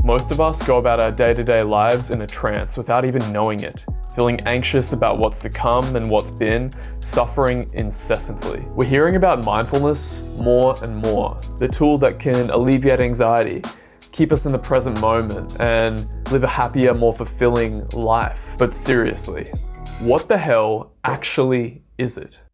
Most of us go about our day-to-day lives in a trance without even knowing it, feeling anxious about what's to come and what's been, suffering incessantly. We're hearing about mindfulness more and more, the tool that can alleviate anxiety, keep us in the present moment, and live a happier, more fulfilling life. But seriously, what the hell actually is it?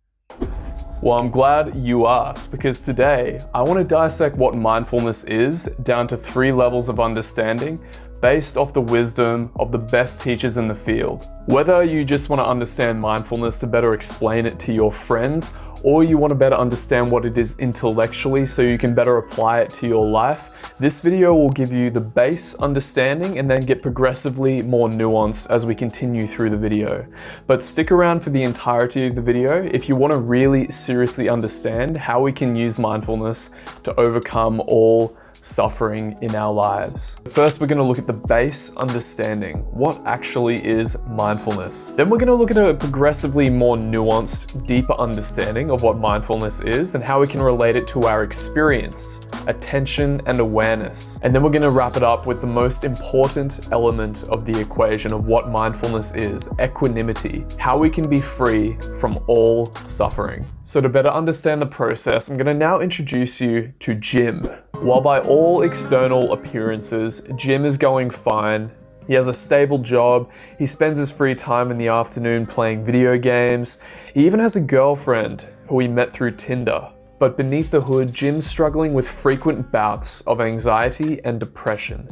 Well, I'm glad you asked, because today I want to dissect what mindfulness is down to 3 levels of understanding based off the wisdom of the best teachers in the field. Whether you just want to understand mindfulness to better explain it to your friends, or you want to better understand what it is intellectually so you can better apply it to your life, this video will give you the base understanding and then get progressively more nuanced as we continue through the video. But stick around for the entirety of the video if you want to really seriously understand how we can use mindfulness to overcome all suffering in our lives. First, we're going to look at the base understanding. What actually is mindfulness? Then we're going to look at a progressively more nuanced, deeper understanding of what mindfulness is and how we can relate it to our experience, attention, and awareness. And then we're going to wrap it up with the most important element of the equation of what mindfulness is, equanimity, how we can be free from all suffering. So to better understand the process, I'm going to now introduce you to Jim. While by all external appearances, Jim is going fine. He has a stable job, he spends his free time in the afternoon playing video games, he even has a girlfriend who he met through Tinder. But beneath the hood, Jim's struggling with frequent bouts of anxiety and depression.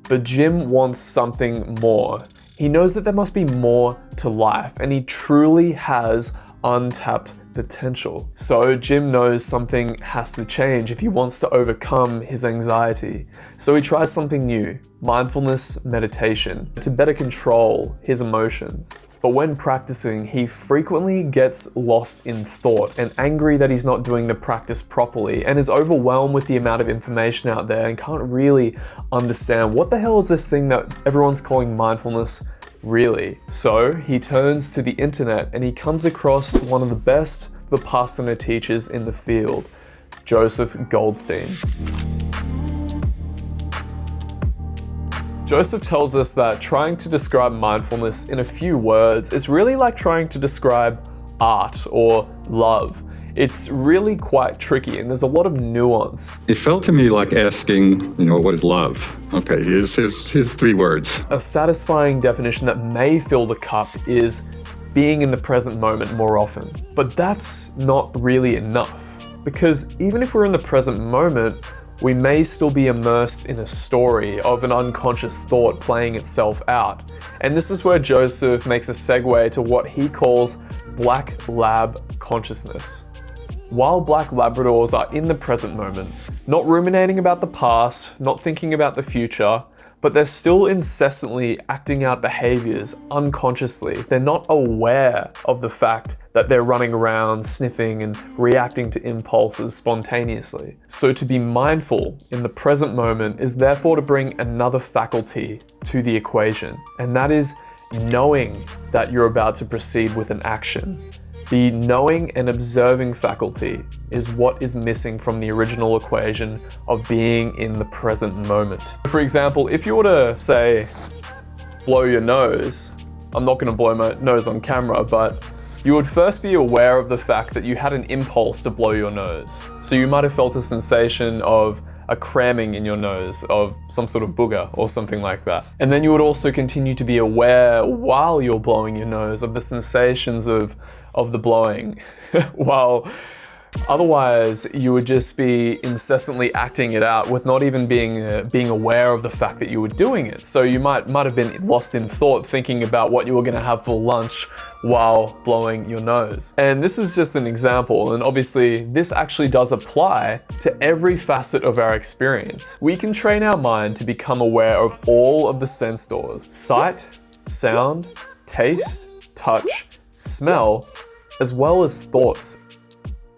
But Jim wants something more. He knows that there must be more to life, and he truly has untapped potential. So Jim knows something has to change if he wants to overcome his anxiety. So he tries something new, mindfulness meditation, to better control his emotions. But when practicing, he frequently gets lost in thought and angry that he's not doing the practice properly and is overwhelmed with the amount of information out there and can't really understand what the hell is this thing that everyone's calling mindfulness really. So he turns to the internet and he comes across one of the best Vipassana teachers in the field, Joseph Goldstein. Joseph tells us that trying to describe mindfulness in a few words is really like trying to describe art or love. It's really quite tricky and there's a lot of nuance. It felt to me like asking, what is love? Okay, here's 3 words. A satisfying definition that may fill the cup is being in the present moment more often. But that's not really enough, because even if we're in the present moment, we may still be immersed in a story of an unconscious thought playing itself out. And this is where Joseph makes a segue to what he calls Black Lab consciousness. While Black Labradors are in the present moment, not ruminating about the past, not thinking about the future, but they're still incessantly acting out behaviors unconsciously. They're not aware of the fact that they're running around, sniffing and reacting to impulses spontaneously. So to be mindful in the present moment is therefore to bring another faculty to the equation, and that is knowing that you're about to proceed with an action. The knowing and observing faculty is what is missing from the original equation of being in the present moment. For example, if you were to say, blow your nose, I'm not going to blow my nose on camera, but you would first be aware of the fact that you had an impulse to blow your nose. So you might have felt a sensation of a cramming in your nose of some sort of booger or something like that. And then you would also continue to be aware while you're blowing your nose of the sensations of the blowing, while otherwise you would just be incessantly acting it out with not even being aware of the fact that you were doing it. So you might have been lost in thought thinking about what you were going to have for lunch while blowing your nose. And this is just an example, and obviously this actually does apply to every facet of our experience. We can train our mind to become aware of all of the sense doors: sight, sound, taste, touch, smell, as well as thoughts.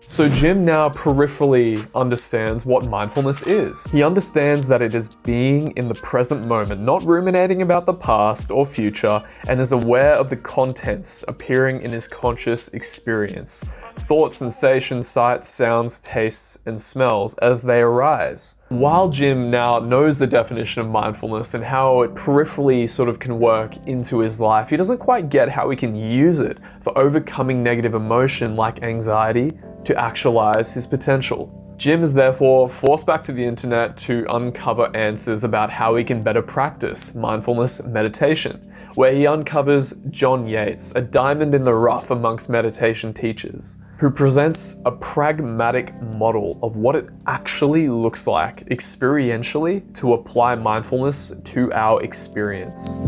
So Jim now peripherally understands what mindfulness is. He understands that it is being in the present moment, not ruminating about the past or future, and is aware of the contents appearing in his conscious experience. Thoughts, sensations, sights, sounds, tastes, and smells as they arise. While Jim now knows the definition of mindfulness and how it peripherally sort of can work into his life, he doesn't quite get how he can use it for overcoming negative emotion like anxiety to actualize his potential. Jim is therefore forced back to the internet to uncover answers about how he can better practice mindfulness meditation, where he uncovers John Yates, a diamond in the rough amongst meditation teachers, who presents a pragmatic model of what it actually looks like experientially to apply mindfulness to our experience.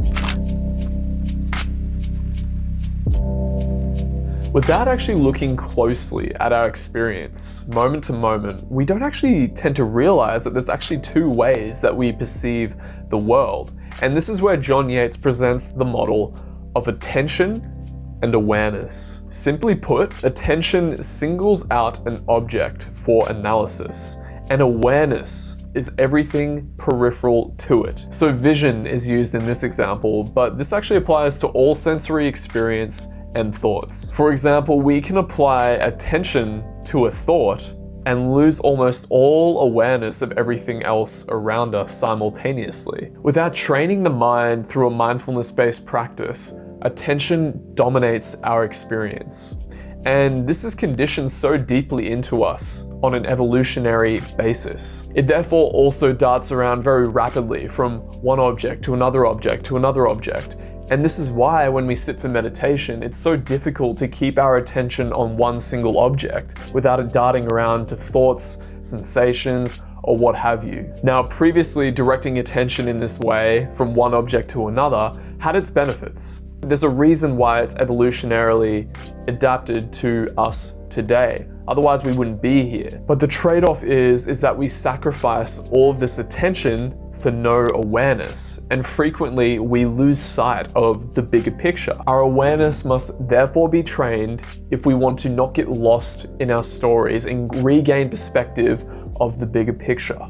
Without actually looking closely at our experience, moment to moment, we don't actually tend to realize that there's actually two ways that we perceive the world. And this is where John Yates presents the model of attention and awareness. Simply put, attention singles out an object for analysis, and awareness is everything peripheral to it. So vision is used in this example, but this actually applies to all sensory experience and thoughts. For example, we can apply attention to a thought and lose almost all awareness of everything else around us simultaneously. Without training the mind through a mindfulness-based practice, attention dominates our experience. And this is conditioned so deeply into us on an evolutionary basis. It therefore also darts around very rapidly from one object to another object to another object. And this is why when we sit for meditation, it's so difficult to keep our attention on one single object without it darting around to thoughts, sensations, or what have you. Now, previously, directing attention in this way from one object to another had its benefits. There's a reason why it's evolutionarily adapted to us today. Otherwise, we wouldn't be here. But the trade-off is that we sacrifice all of this attention for no awareness, and frequently we lose sight of the bigger picture. Our awareness must therefore be trained if we want to not get lost in our stories and regain perspective of the bigger picture.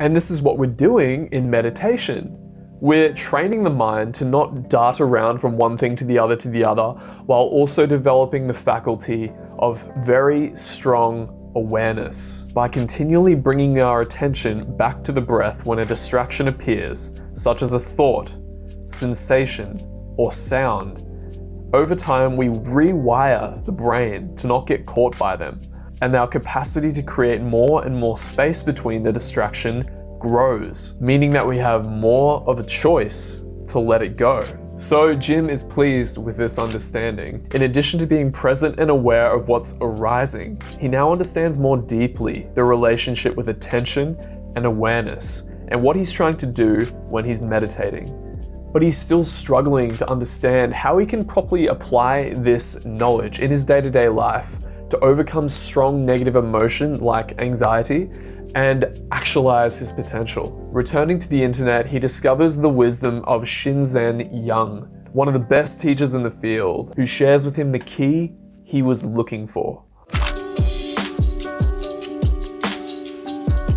And this is what we're doing in meditation. We're training the mind to not dart around from one thing to the other while also developing the faculty of very strong awareness by continually bringing our attention back to the breath when a distraction appears, such as a thought, sensation, or sound. Over time, we rewire the brain to not get caught by them, and our capacity to create more and more space between the distraction grows, meaning that we have more of a choice to let it go. So Jim is pleased with this understanding. In addition to being present and aware of what's arising, he now understands more deeply the relationship with attention and awareness and what he's trying to do when he's meditating. But he's still struggling to understand how he can properly apply this knowledge in his day-to-day life to overcome strong negative emotion like anxiety and actualize his potential. Returning to the internet, he discovers the wisdom of Shinzen Young, one of the best teachers in the field, who shares with him the key he was looking for.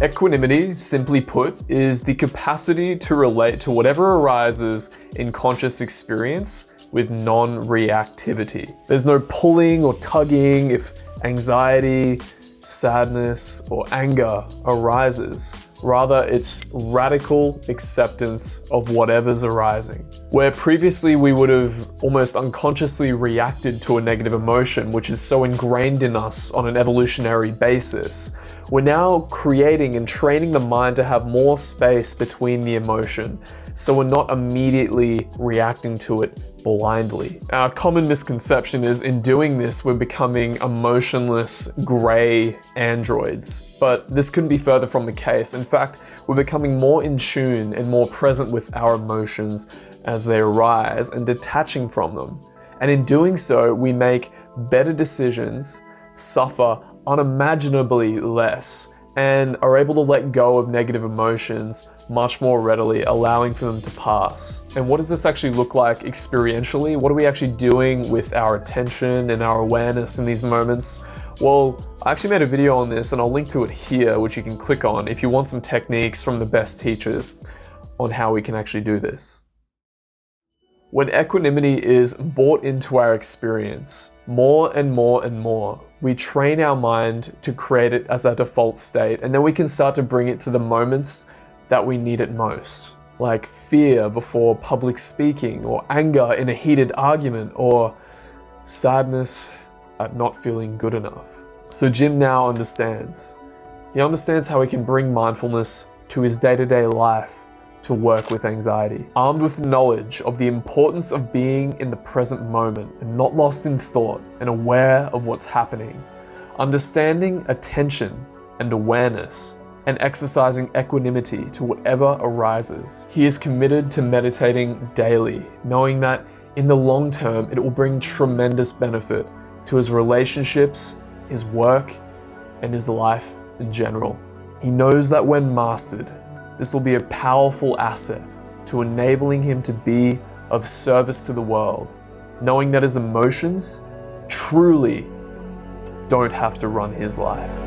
Equanimity, simply put, is the capacity to relate to whatever arises in conscious experience with non-reactivity. There's no pulling or tugging if anxiety, sadness, or anger arises. Rather, it's radical acceptance of whatever's arising. Where previously we would have almost unconsciously reacted to a negative emotion, which is so ingrained in us on an evolutionary basis, we're now creating and training the mind to have more space between the emotion, so we're not immediately reacting to it blindly. Our common misconception is in doing this, we're becoming emotionless, grey androids. But this couldn't be further from the case. In fact, we're becoming more in tune and more present with our emotions as they arise and detaching from them. And in doing so, we make better decisions, suffer unimaginably less, and are able to let go of negative emotions much more readily, allowing for them to pass. And what does this actually look like experientially? What are we actually doing with our attention and our awareness in these moments? Well, I actually made a video on this and I'll link to it here, which you can click on if you want some techniques from the best teachers on how we can actually do this. When equanimity is brought into our experience more and more and more, we train our mind to create it as our default state, and then we can start to bring it to the moments that we need it most. Like fear before public speaking, or anger in a heated argument, or sadness at not feeling good enough. So Jim now understands. He understands how he can bring mindfulness to his day-to-day life to work with anxiety. Armed with knowledge of the importance of being in the present moment and not lost in thought and aware of what's happening, understanding attention and awareness, and exercising equanimity to whatever arises. He is committed to meditating daily, knowing that in the long term, it will bring tremendous benefit to his relationships, his work, and his life in general. He knows that when mastered, this will be a powerful asset to enabling him to be of service to the world, knowing that his emotions truly don't have to run his life.